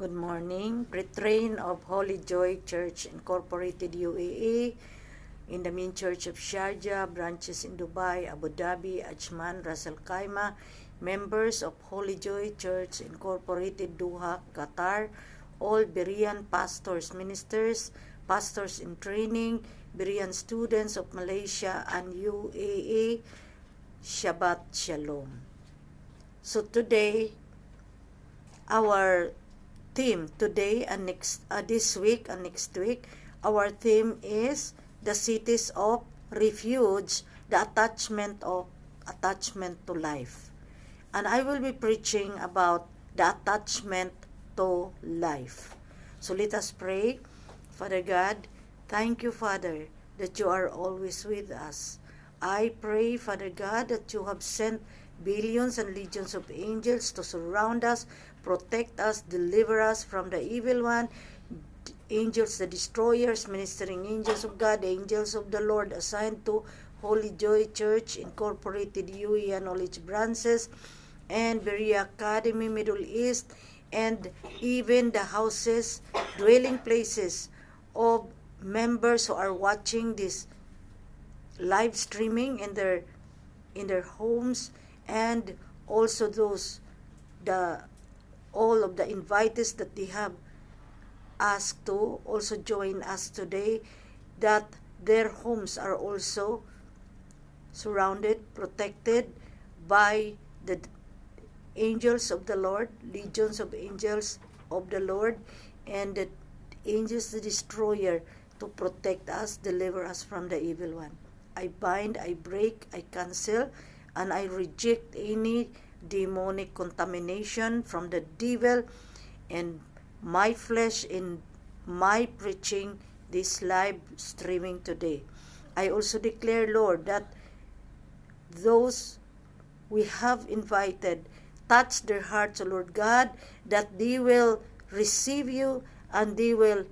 Good morning, Brethren of Holy Joy Church Incorporated UAE, in the main church of Sharjah, branches in Dubai, Abu Dhabi, Ajman, Ras Al Khaimah, members of Holy Joy Church Incorporated Doha, Qatar, all Berean pastors, ministers, pastors in training, Berean students of Malaysia and UAE, Shabbat Shalom. So today, our theme today and this week and next week, our theme is the cities of refuge, the attachment to life. And I will be preaching about the attachment to life. So let us pray. Father God, thank you, Father, that you are always with us. I pray, Father God, that you have sent billions and legions of angels to surround us, protect us, deliver us from the evil one. Angels, the destroyers, ministering angels of God, the angels of the Lord assigned to Holy Joy Church Incorporated UAE and all its branches, and Berea Academy, Middle East, and even the houses, dwelling places of members who are watching this live streaming in their homes, and also those all of the invitees that they have asked to also join us today, that their homes are also surrounded, protected by the angels of the Lord, legions of angels of the Lord, and the angels, the destroyer, to protect us, deliver us from the evil one. I bind, I break, I cancel, and I reject any demonic contamination from the devil and my flesh in my preaching this live streaming today. I also declare, Lord, that those we have invited, touch their hearts, O Lord God, that they will receive you and they will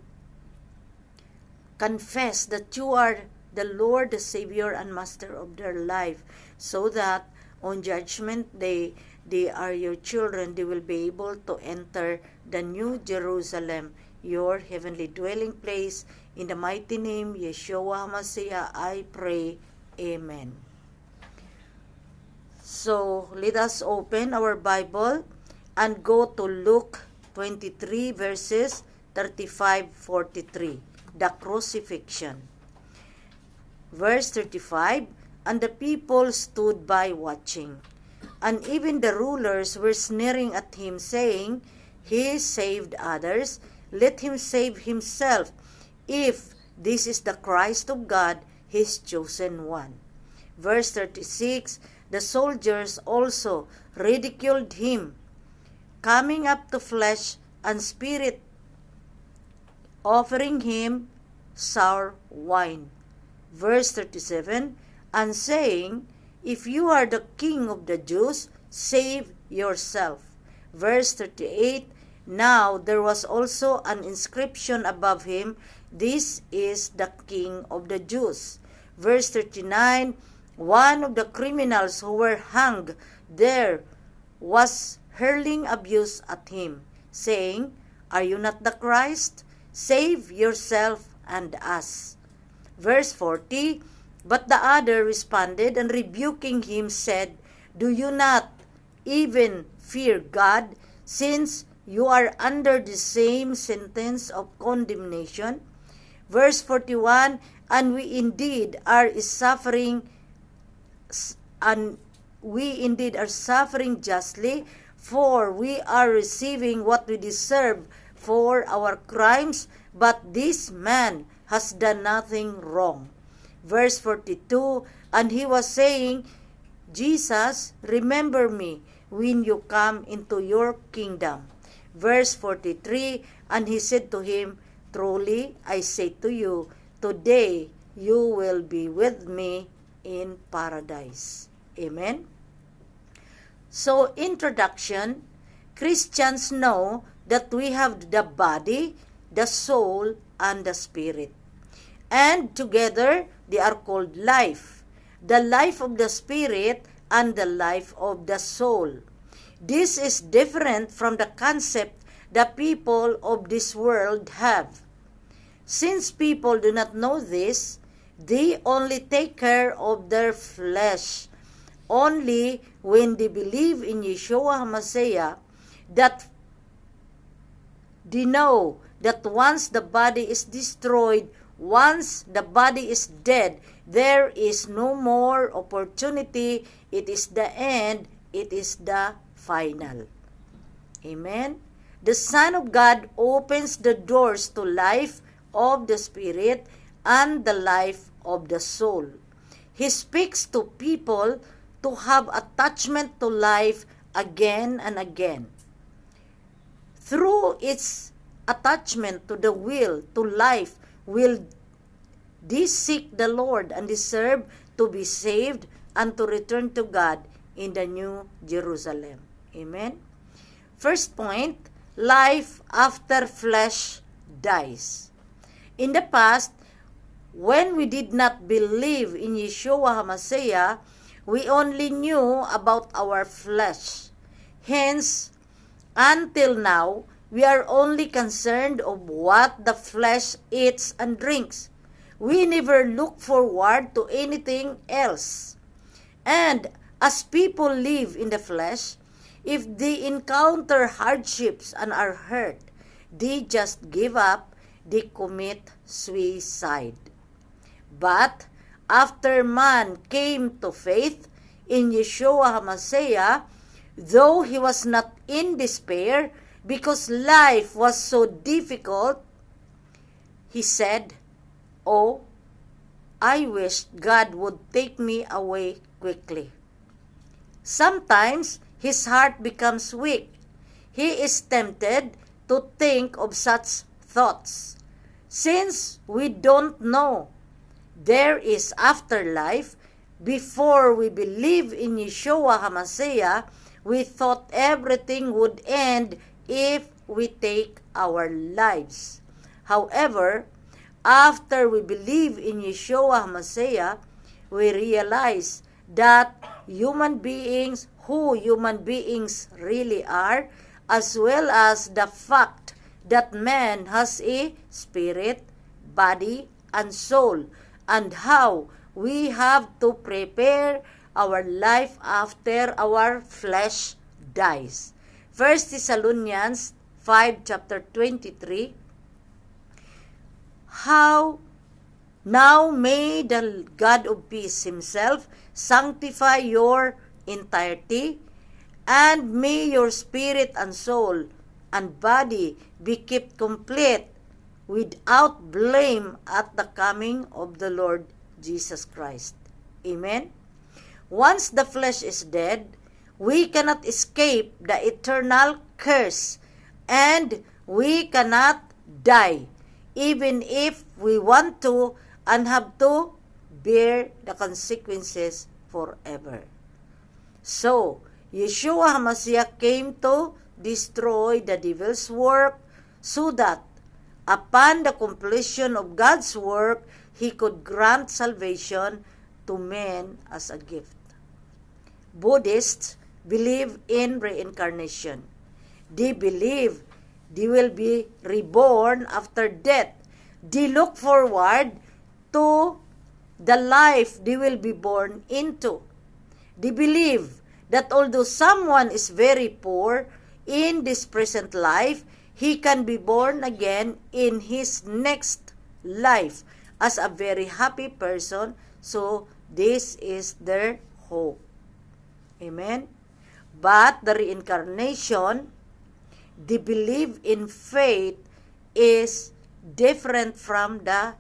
confess that you are the Lord, the Savior, and Master of their life, so that on Judgment Day, they are your children. They will be able to enter the New Jerusalem, your heavenly dwelling place. In the mighty name, Yeshua HaMashiach, I pray. Amen. So, let us open our Bible and go to Luke 23 verses 35-43, the crucifixion. Verse 35, and the people stood by watching, and even the rulers were sneering at him, saying, He saved others, let him save himself, if this is the Christ of God, his chosen one. Verse 36, the soldiers also ridiculed him, coming up to flesh and spirit, offering him sour wine. Verse 37, and saying, If you are the king of the Jews, save yourself. Verse 38, now there was also an inscription above him, This is the King of the Jews. Verse 39, one of the criminals who were hanged there was hurling abuse at him, saying, Are you not the Christ? Save yourself and us. Verse 40, but the other responded and rebuking him said, Do you not even fear God, since you are under the same sentence of condemnation? Verse 41, and we indeed are suffering justly, for we are receiving what we deserve for our crimes, but this man has done nothing wrong. Verse 42, and he was saying, Jesus, remember me when you come into your kingdom. Verse 43, and he said to him, Truly I say to you, today you will be with me in paradise. Amen. So, introduction, Christians know that we have the body, the soul, and the spirit. And together, they are called life. The life of the spirit and the life of the soul. This is different from the concept the people of this world have. Since people do not know this, they only take care of their flesh. Only when they believe in Yeshua HaMashiach, that they know that once the body is destroyed, once the body is dead, there is no more opportunity. It is the end. It is the final. Amen? The Son of God opens the doors to life of the Spirit and the life of the soul. He speaks to people to have attachment to life again and again. Through its attachment to the will, to life, will they seek the Lord and deserve to be saved and to return to God in the New Jerusalem. Amen? First point, life after flesh dies. In the past, when we did not believe in Yeshua HaMashiach, we only knew about our flesh. Hence, until now, we are only concerned of what the flesh eats and drinks. We never look forward to anything else. And as people live in the flesh, if they encounter hardships and are hurt, they just give up, they commit suicide. But after man came to faith in Yeshua HaMashiach, though he was not in despair because life was so difficult, he said, "Oh, I wish God would take me away quickly." Sometimes his heart becomes weak. He is tempted to think of such thoughts. Since we don't know there is afterlife, before we believe in Yeshua HaMashiach, we thought everything would end if we take our lives. However, after we believe in Yeshua HaMashiach, we realize that human beings, who human beings really are, as well as the fact that man has a spirit, body, and soul, and how we have to prepare our life after our flesh dies. 1 Thessalonians 5 chapter 23. How now may the God of peace himself sanctify your entirety, and may your spirit and soul and body be kept complete without blame at the coming of the Lord Jesus Christ. Amen? Once the flesh is dead, we cannot escape the eternal curse, and we cannot die, even if we want to, and have to bear the consequences forever. So, Yeshua HaMashiach came to destroy the devil's work so that upon the completion of God's work, he could grant salvation to men as a gift. Buddhists believe in reincarnation. They believe they will be reborn after death. They look forward to the life they will be born into. They believe that although someone is very poor in this present life, he can be born again in his next life as a very happy person. So, this is their hope. Amen? But the reincarnation, they believe in faith, is different from the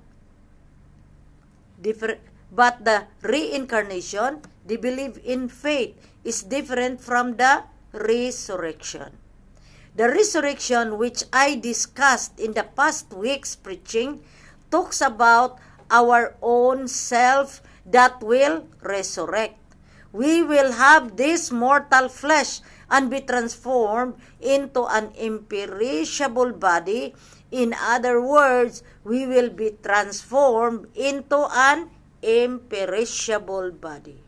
but the reincarnation, they believe in faith, is different from the resurrection. The resurrection, which I discussed in the past week's preaching, talks about our own self that will resurrect. We will have this mortal flesh and be transformed into an imperishable body. In other words, we will be transformed into an imperishable body.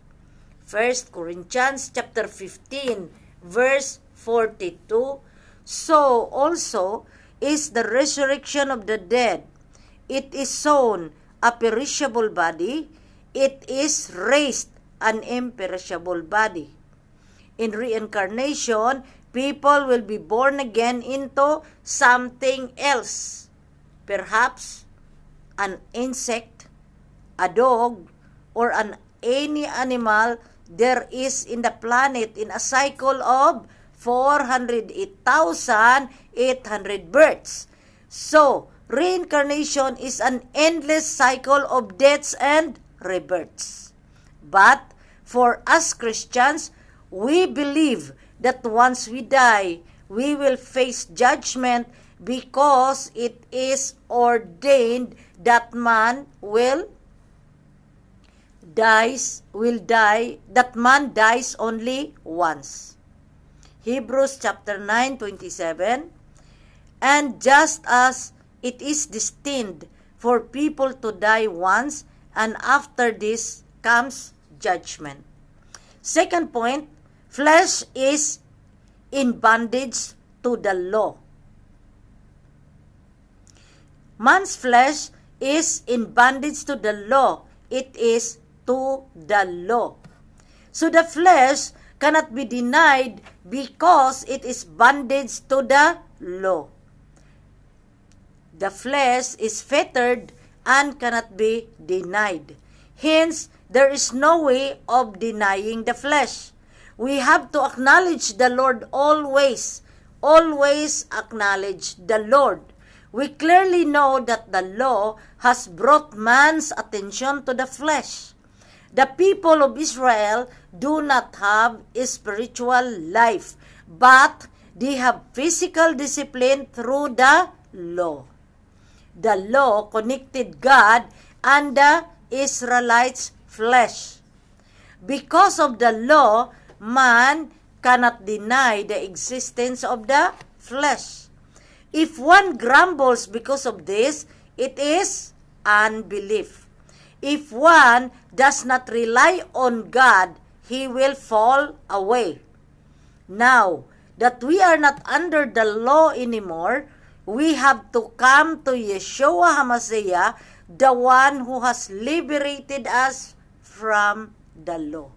1 Corinthians chapter 15, verse 42. so also is the resurrection of the dead. It is sown a perishable body, it is raised an imperishable body. In reincarnation, people will be born again into something else. Perhaps an insect, a dog, or any animal there is in the planet in a cycle of 408,800 births. So, reincarnation is an endless cycle of deaths and rebirths. But for us Christians, we believe that once we die, we will face judgment because it is ordained that man that man dies only once. Hebrews chapter 9:27, and just as it is destined for people to die once, and after this comes judgment. Second point, flesh is in bondage to the law. Man's flesh is in bondage to the law. It is to the law. So the flesh cannot be denied because it is bondage to the law. The flesh is fettered and cannot be denied. Hence, there is no way of denying the flesh. We have to acknowledge the Lord always. Always acknowledge the Lord. We clearly know that the law has brought man's attention to the flesh. The people of Israel do not have a spiritual life, but they have physical discipline through the law. The law connected God and the Israelites' flesh. Because of the law, man cannot deny the existence of the flesh. If one grumbles because of this, it is unbelief. If one does not rely on God, he will fall away. Now that we are not under the law anymore, we have to come to Yeshua HaMashiach, the one who has liberated us from the law.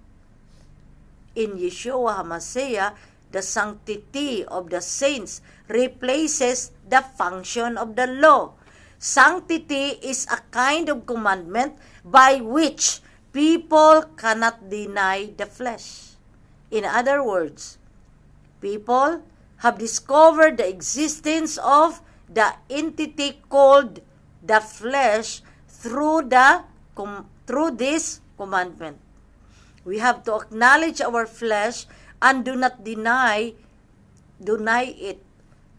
In Yeshua HaMashiach, the sanctity of the saints replaces the function of the law. Sanctity is a kind of commandment by which people cannot deny the flesh. In other words, people have discovered the existence of the entity called the flesh through this commandment. We have to acknowledge our flesh and do not deny it.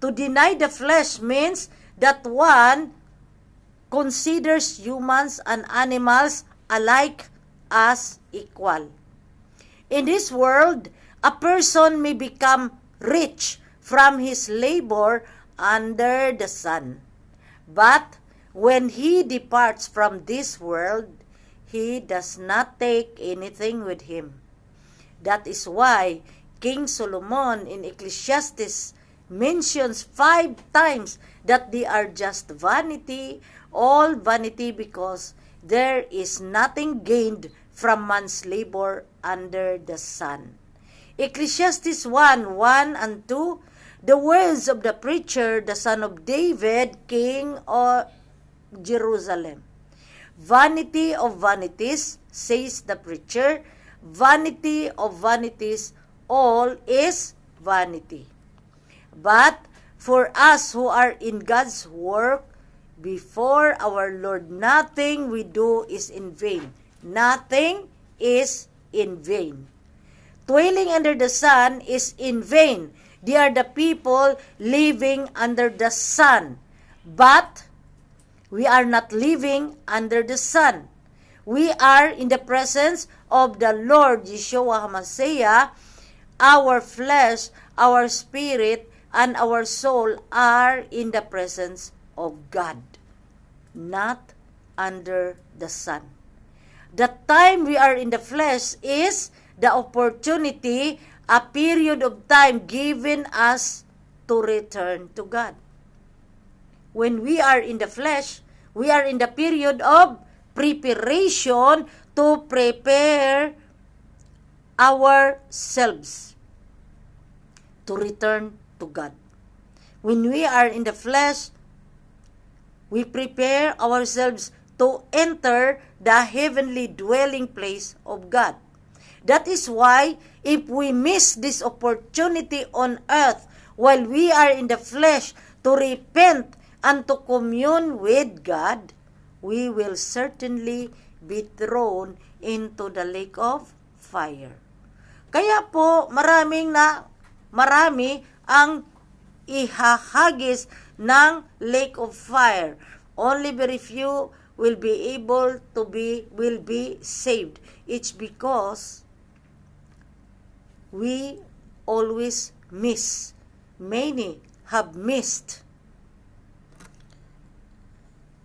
To deny the flesh means that one considers humans and animals alike as equal. In this world, a person may become rich from his labor under the sun. But when he departs from this world, he does not take anything with him. That is why King Solomon in Ecclesiastes mentions 5 times that they are just vanity, all vanity, because there is nothing gained from man's labor under the sun. Ecclesiastes 1:1 and 2, the words of the preacher, the son of David, king of Jerusalem. Vanity of vanities, says the preacher, vanity of vanities, all is vanity. But for us who are in God's work before our Lord, nothing we do is in vain. Nothing is in vain. Toiling under the sun is in vain. They are the people living under the sun. But we are not living under the sun. We are in the presence of the Lord Yeshua HaMashiach. Our flesh, our spirit, and our soul are in the presence of God, not under the sun. The time we are in the flesh is the opportunity, a period of time given us to return to God. When we are in the flesh, we are in the period of preparation to prepare ourselves to return to God. When we are in the flesh, we prepare ourselves to enter the heavenly dwelling place of God. That is why if we miss this opportunity on earth while we are in the flesh to repent and to commune with God, we will certainly be thrown into the lake of fire. Kaya po marami ang ihahagis ng lake of fire. Only very few will be saved. It's because we always miss. Many have missed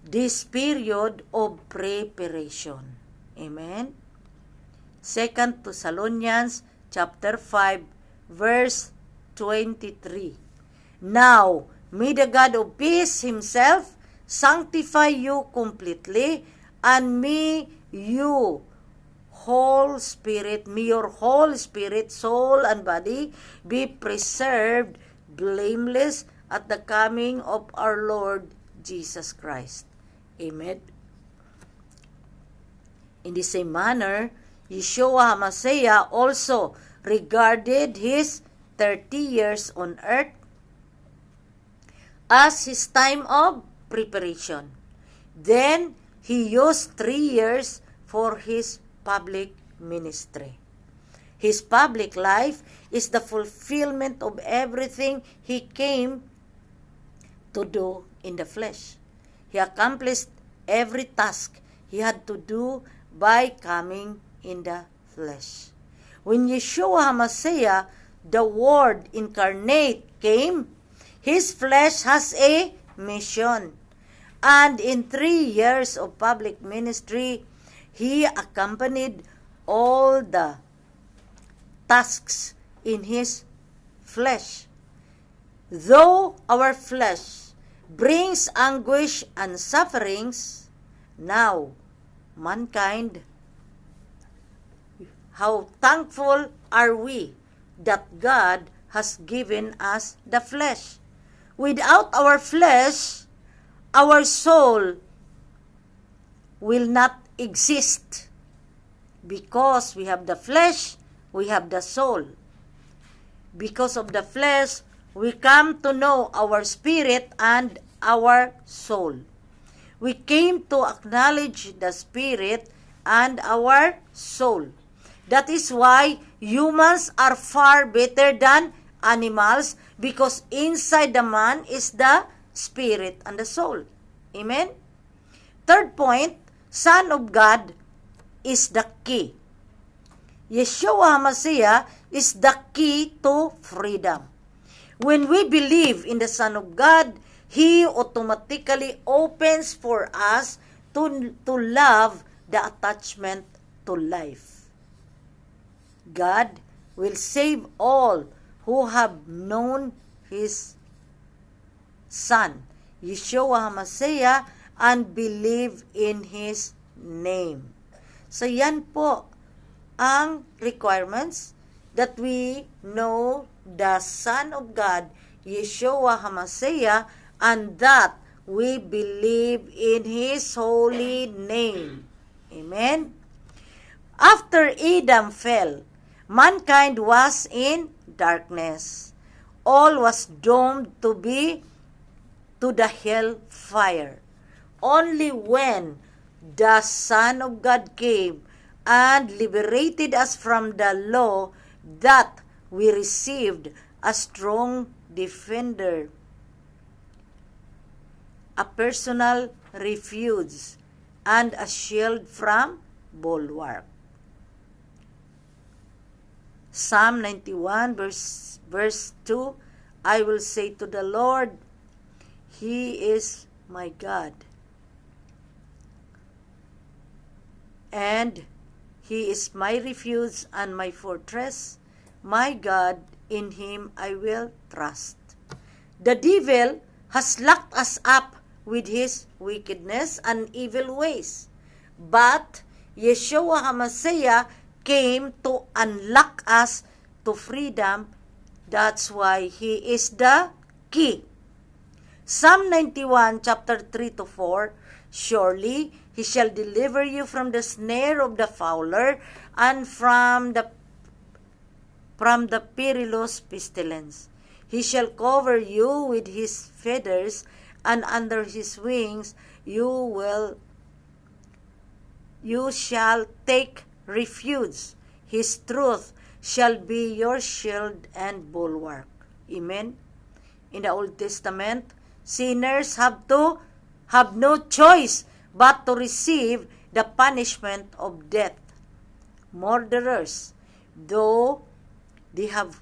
this period of preparation. Amen. 2 Thessalonians chapter 5 verse 23. Now, may the God of peace himself sanctify you completely, and may your whole spirit, soul, and body be preserved blameless at the coming of our Lord Jesus Christ. Amen. In the same manner, Yeshua HaMashiach also regarded his 30 years on earth as his time of preparation. Then, he used 3 years for his public ministry. His public life is the fulfillment of everything he came to do in the flesh. He accomplished every task he had to do by coming in the flesh. When Yeshua HaMashiach, the Word incarnate, came, his flesh has a mission. And in 3 years of public ministry, he accompanied all the tasks in his flesh. Though our flesh brings anguish and sufferings, now, mankind, how thankful are we that God has given us the flesh. Without our flesh, our soul will not exist. Because we have the flesh, we have the soul. Because of the flesh, we come to know our spirit and our soul. We came to acknowledge the spirit and our soul. That is why humans are far better than animals, because inside the man is the spirit and the soul. Amen? Third point, Son of God is the key. Yeshua HaMashiach is the key to freedom. When we believe in the Son of God, He automatically opens for us to love the attachment to life. God will save all who have known His Son, Yeshua HaMashiach, and believe in His name. So yan po ang requirements that we know the Son of God, Yeshua HaMashiach, and that we believe in His holy name. Amen? After Adam fell, mankind was in darkness. All was doomed to be to the hell fire. Only when the Son of God came and liberated us from the law that we received a strong defender, a personal refuge, and a shield from bulwark. Psalm 91 verse 2, I will say to the Lord, He is my God, and He is my refuge and my fortress, my God, in Him I will trust. The devil has locked us up with his wickedness and evil ways. But Yeshua HaMashiach came to unlock us to freedom. That's why He is the key. Psalm 91, chapter 3-4, surely He shall deliver you from the snare of the fowler and from the perilous pestilence. He shall cover you with His feathers, and under His wings you shall take refuge. His truth shall be your shield and bulwark. Amen. In the Old Testament, sinners have no choice but to receive the punishment of death. Murderers, though they have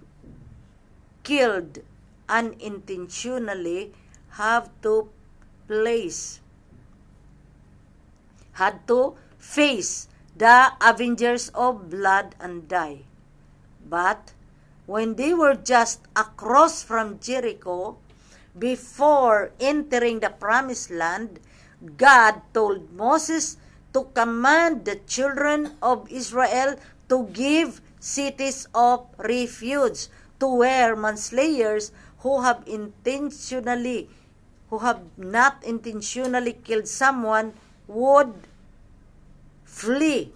killed unintentionally, had to face the avengers of blood and die. But when they were just across from Jericho, before entering the promised land, God told Moses to command the children of Israel to give cities of refuge to where manslayers who have not intentionally killed someone would flee.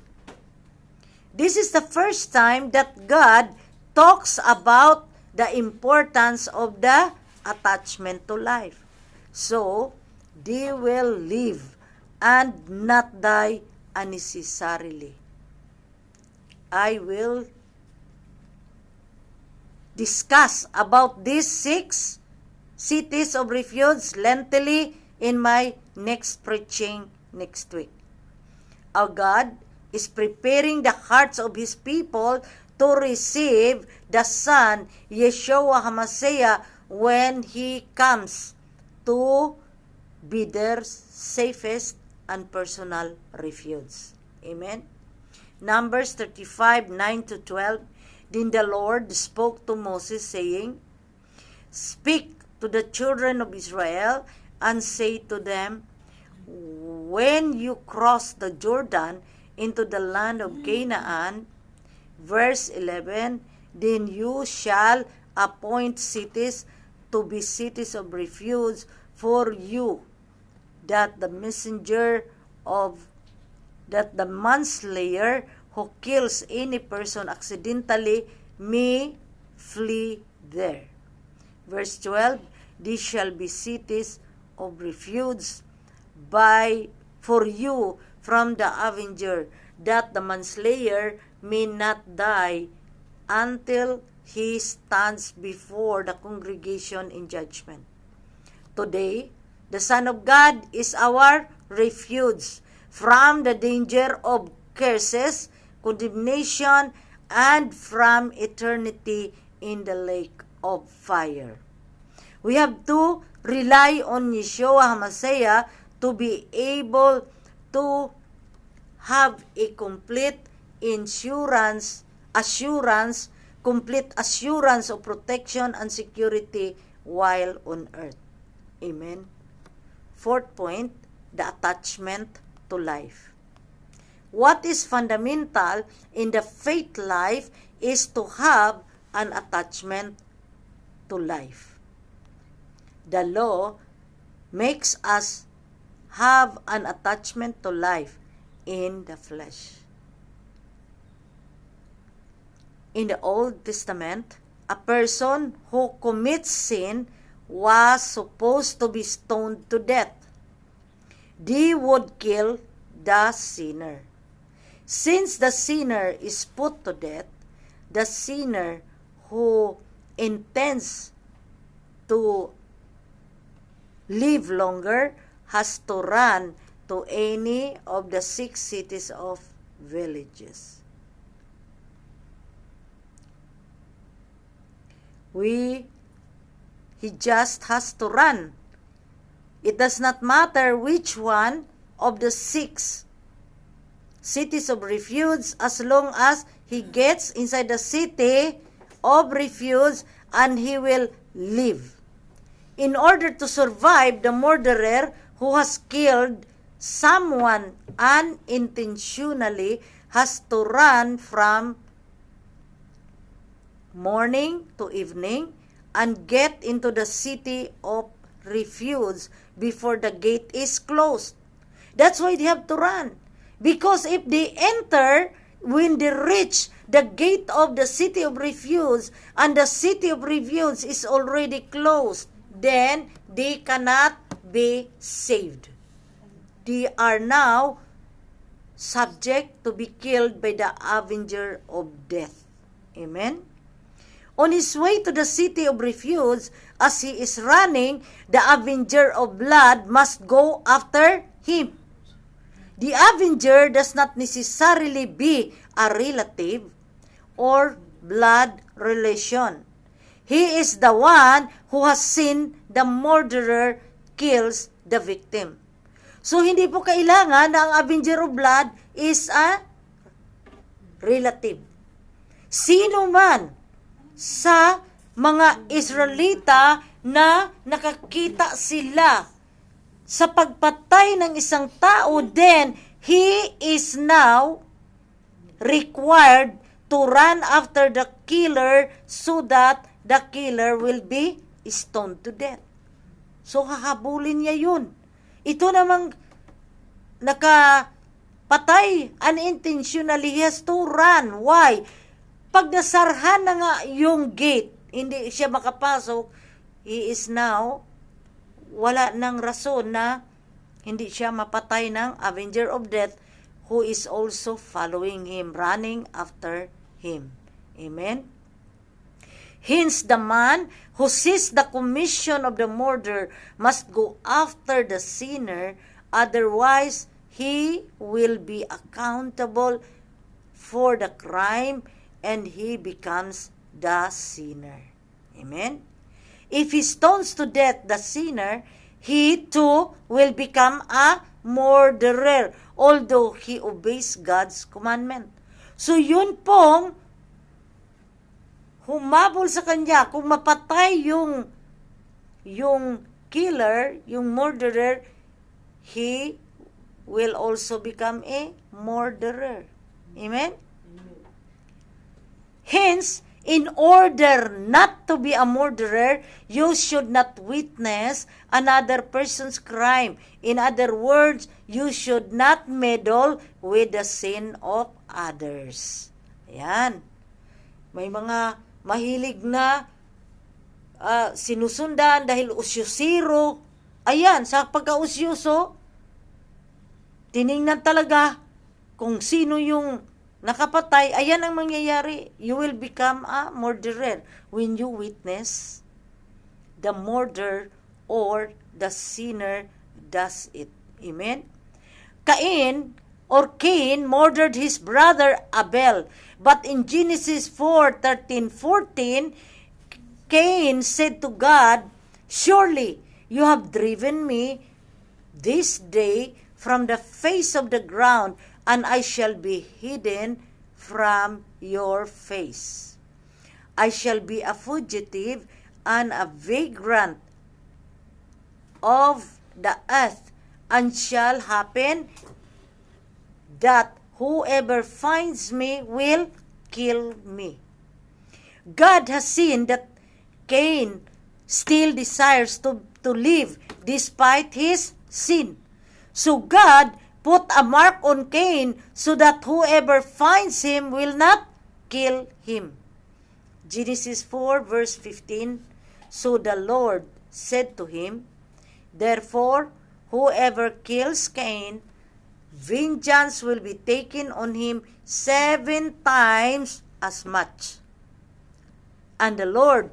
This is the first time that God talks about the importance of the attachment to life. So, they will live and not die unnecessarily. I will discuss about these 6 cities of refuge lengthily in my next preaching next week. Our God is preparing the hearts of His people to receive the Son, Yeshua HaMashiach, when He comes to be their safest and personal refuge. Amen. Numbers 35, 9-12. Then the Lord spoke to Moses, saying, Speak to the children of Israel, and say to them, When you cross the Jordan into the land of Canaan, verse 11, then you shall appoint cities to be cities of refuge for you, that the manslayer who kills any person accidentally may flee there. Verse 12, these shall be cities of refuge for you from the avenger, that the manslayer may not die until he stands before the congregation in judgment. Today, the Son of God is our refuge from the danger of curses, condemnation, and from eternity in the lake of fire. We have to rely on Yeshua HaMashiach to be able to have a complete complete assurance of protection and security while on earth. Amen. 4th point, the attachment to life. What is fundamental in the faith life is to have an attachment to life. The law makes us have an attachment to life in the flesh. In the Old Testament, a person who commits sin was supposed to be stoned to death. They would kill the sinner. Since the sinner is put to death, the sinner who intends to live longer has to run to any of the 6 cities of villages. He just has to run. It does not matter which one of the 6 cities of refuge, as long as he gets inside the city of refuge and he will live. in order to survive, the murderer who has killed someone unintentionally has to run from morning to evening and get into the city of refuge before the gate is closed. That's why they have to run. Because if they enter, when they reach the gate of the city of refuge, and the city of refuge is already closed, then they cannot be saved. They are now subject to be killed by the avenger of death. Amen? On his way to the city of refuge, as he is running, the avenger of blood must go after him. The avenger does not necessarily be a relative or blood relation. He is the one who has seen the murderer kills the victim. So, hindi po kailangan na ang avenger of blood is a relative. Sino man sa mga Israelita na nakakita sila sa pagpatay ng isang tao, then he is now required to run after the killer so that the killer will be stoned to death. So, hahabulin niya yun. Ito namang nakapatay unintentionally, he has to run. Why? Pag nasarhan na nga yung gate, hindi siya makapasok, he is now, wala nang rason na hindi siya mapatay ng avenger of death who is also following him, running after him. Amen? Hence, the man who sees the commission of the murder must go after the sinner, otherwise he will be accountable for the crime and he becomes the sinner. Amen? If he stones to death the sinner, he too will become a murderer, although he obeys God's commandment. So yun pong humabol sa kanya, kung mapatay yung killer, yung murderer, he will also become a murderer. Amen? Hence, in order not to be a murderer, you should not witness another person's crime. In other words, you should not meddle with the sin of others. Ayan. May mga mahilig na sinusundan dahil usyusiro. Ayan, sa pagka-usyoso, tiningnan talaga kung sino yung nakapatay. Ayan ang mangyayari. You will become a murderer when you witness the murder or the sinner does it. Amen? Cain murdered his brother Abel. But in Genesis 4:13-14, Cain said to God, "Surely you have driven me this day from the face of the ground, and I shall be hidden from your face. I shall be a fugitive and a vagrant of the earth, and shall happen that whoever finds me will kill me." God has seen that Cain still desires to live despite his sin. So God put a mark on Cain so that whoever finds him will not kill him. Genesis 4:15, so the Lord said to him, "Therefore, whoever kills Cain, vengeance will be taken on him 7 times as much." And the Lord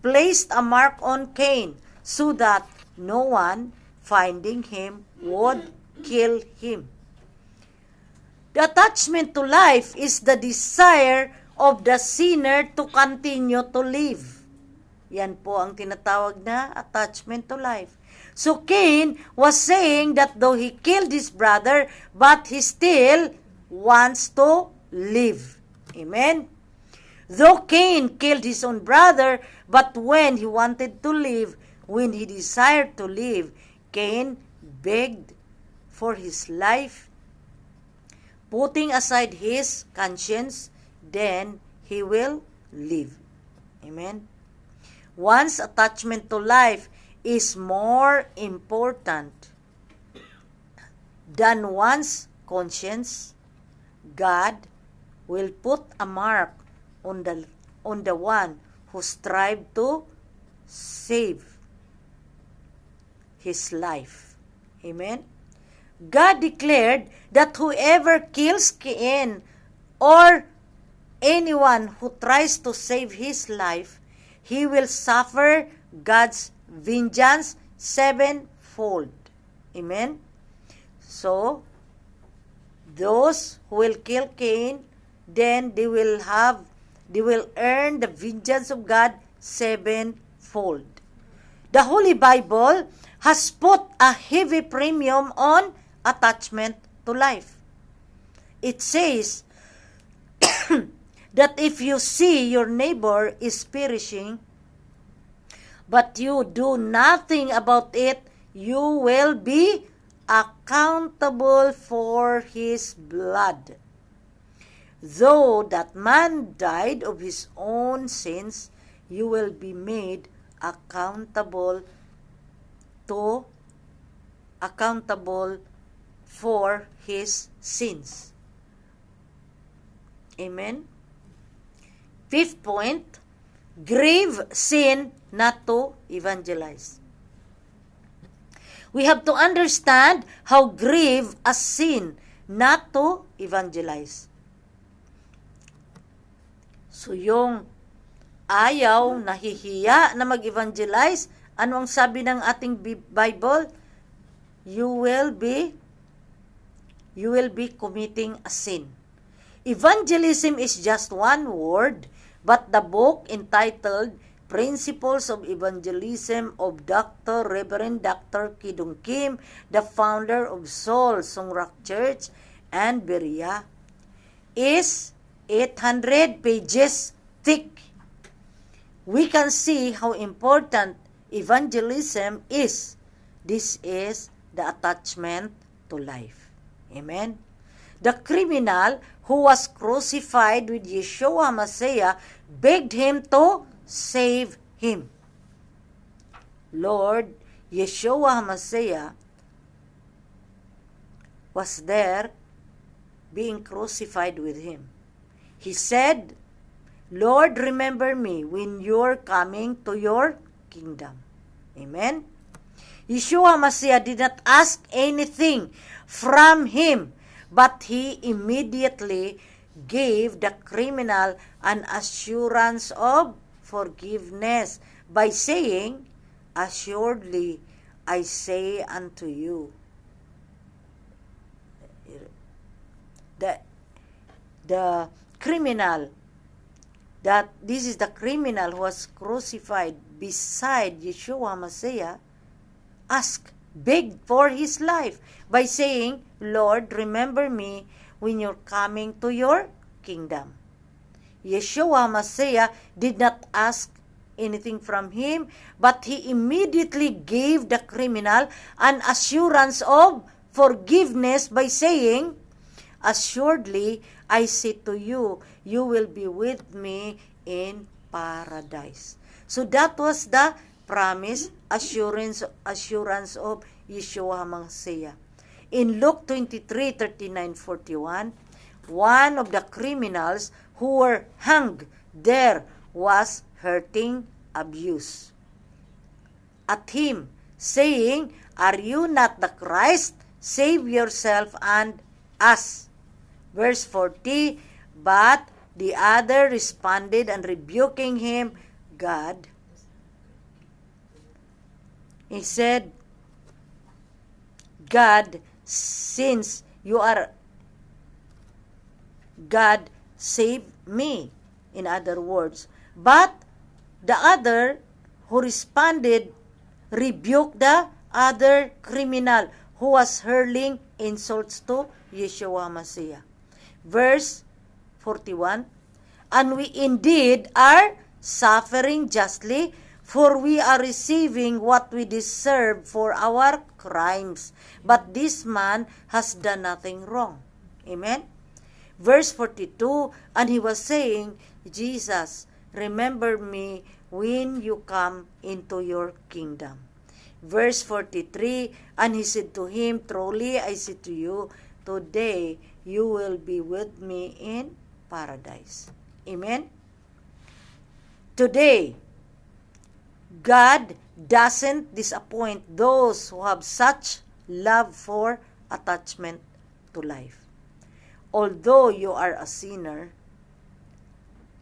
placed a mark on Cain so that no one finding him would kill him. The attachment to life is the desire of the sinner to continue to live. Yan po ang tinatawag na attachment to life. So Cain was saying that though he killed his brother, but he still wants to live. Amen? Though Cain killed his own brother, but when he wanted to live, when he desired to live, Cain begged for his life, putting aside his conscience, then he will live. Amen. One's attachment to life is more important than one's conscience. God will put a mark on the one who strive to save his life. Amen. God declared that whoever kills Cain or anyone who tries to save his life, he will suffer God's vengeance sevenfold. Amen. So, those who will kill Cain, then they will earn the vengeance of God sevenfold. The Holy Bible has put a heavy premium on attachment to life. It says that if you see your neighbor is perishing, but you do nothing about it, you will be accountable for his blood. Though that man died of his own sins, you will be made accountable for his sins. Amen. Fifth point, grave sin not to evangelize. We have to understand how grave a sin not to evangelize. So yung ayaw, nahihiya na mag-evangelize, ano ang sabi ng ating Bible? You will be committing a sin. Evangelism is just one word, but the book entitled Principles of Evangelism of Reverend Dr. Kidong Kim, the founder of Seoul Songrak Church and Berea, is 800 pages thick. We can see how important evangelism is. This is the attachment to life. Amen. The criminal who was crucified with Yeshua Messiah begged him to save him. Lord Yeshua Messiah was there being crucified with him. He said, Lord, remember me when you're coming to your kingdom. Amen. Yeshua Messiah did not ask anything from him, but he immediately gave the criminal an assurance of forgiveness by saying, assuredly, I say unto you. The criminal, this is the criminal who was crucified beside Yeshua Messiah, begged for his life by saying, Lord, remember me when you're coming to your kingdom. Yeshua Messiah did not ask anything from him, but he immediately gave the criminal an assurance of forgiveness by saying, assuredly, I say to you, you will be with me in paradise. So that was the promise, assurance of Yeshua Messiah. In Luke 23:39-41, one of the criminals who were hung there was hurting abuse at him, saying, are you not the Christ? Save yourself and us. Verse 40, but the other responded and rebuking him, he said, God, since you are God, save me. In other words, but the other who responded rebuked the other criminal who was hurling insults to Yeshua Messiah. Verse 41, and we indeed are suffering justly, for we are receiving what we deserve for our crimes. But this man has done nothing wrong. Amen? Verse 42, and he was saying, Jesus, remember me when you come into your kingdom. Verse 43, and he said to him, truly I say to you, today you will be with me in paradise. Amen? Today, God doesn't disappoint those who have such love for attachment to life. Although you are a sinner,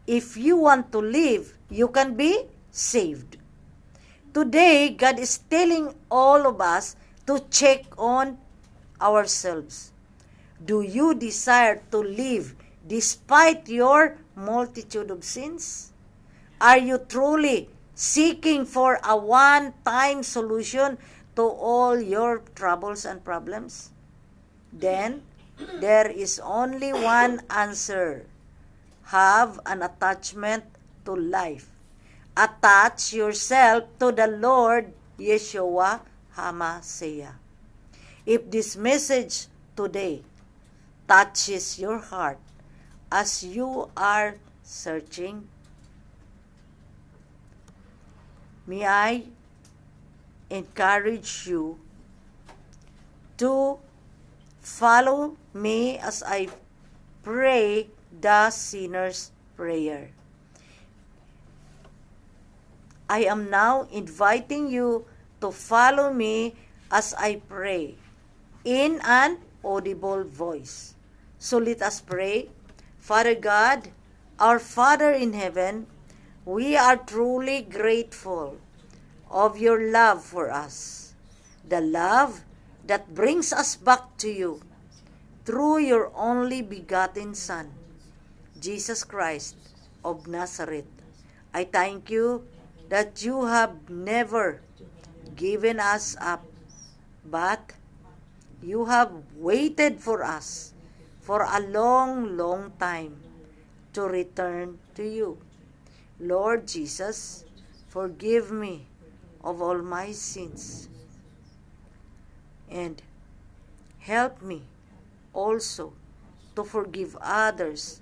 if you want to live, you can be saved. Today, God is telling all of us to check on ourselves. Do you desire to live despite your multitude of sins? Are you truly seeking for a one-time solution to all your troubles and problems? Then, there is only one answer. Have an attachment to life. Attach yourself to the Lord Yeshua HaMashiach. If this message today touches your heart as you are searching, may I encourage you to follow me as I pray the sinner's prayer. I am now inviting you to follow me as I pray in an audible voice. So let us pray. Father God, our Father in heaven, we are truly grateful of your love for us, the love that brings us back to you through your only begotten Son, Jesus Christ of Nazareth. I thank you that you have never given us up, but you have waited for us for a long, long time to return to you. Lord Jesus, forgive me of all my sins and help me also to forgive others.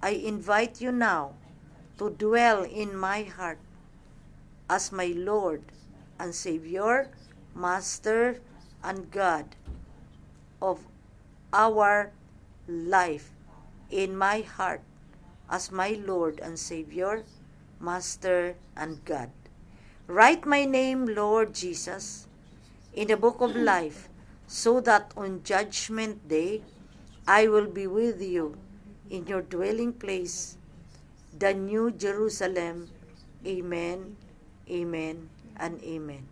I invite you now to dwell in my heart as my Lord and Savior, Master and God of our life, in my heart as my Lord and Savior, Master and God. Write my name, Lord Jesus, in the book of life, so that on Judgment Day, I will be with you in your dwelling place, the New Jerusalem. Amen, amen, and amen.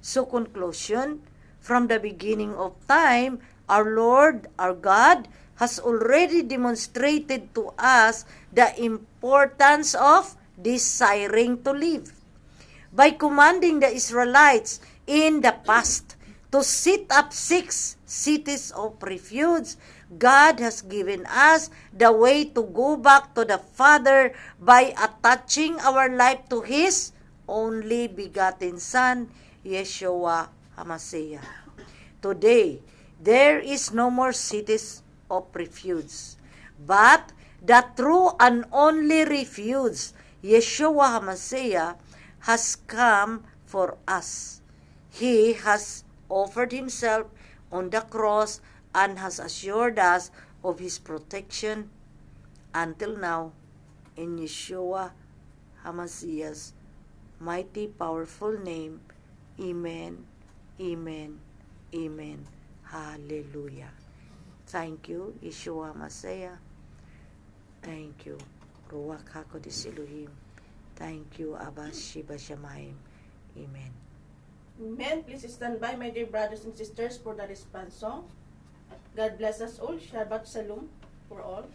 So conclusion, from the beginning of time, our Lord, our God, has already demonstrated to us the importance of desiring to live. By commanding the Israelites in the past to set up 6 cities of refuge, God has given us the way to go back to the Father by attaching our life to His only begotten Son, Yeshua HaMashiach. Today, there is no more cities of refuge, but the true and only refuge, Yeshua HaMashiach, has come for us. He has offered Himself on the cross and has assured us of His protection until now in Yeshua HaMashiach's mighty, powerful name. Amen, amen, amen. Hallelujah. Thank you, Yeshua HaMashiach. Thank you, Ruach HaKodesh Elohim. Thank you, Abba Sheba Shamayim. Amen. Amen. Please stand by, my dear brothers and sisters, for the response song. God bless us all. Shabbat Shalom for all.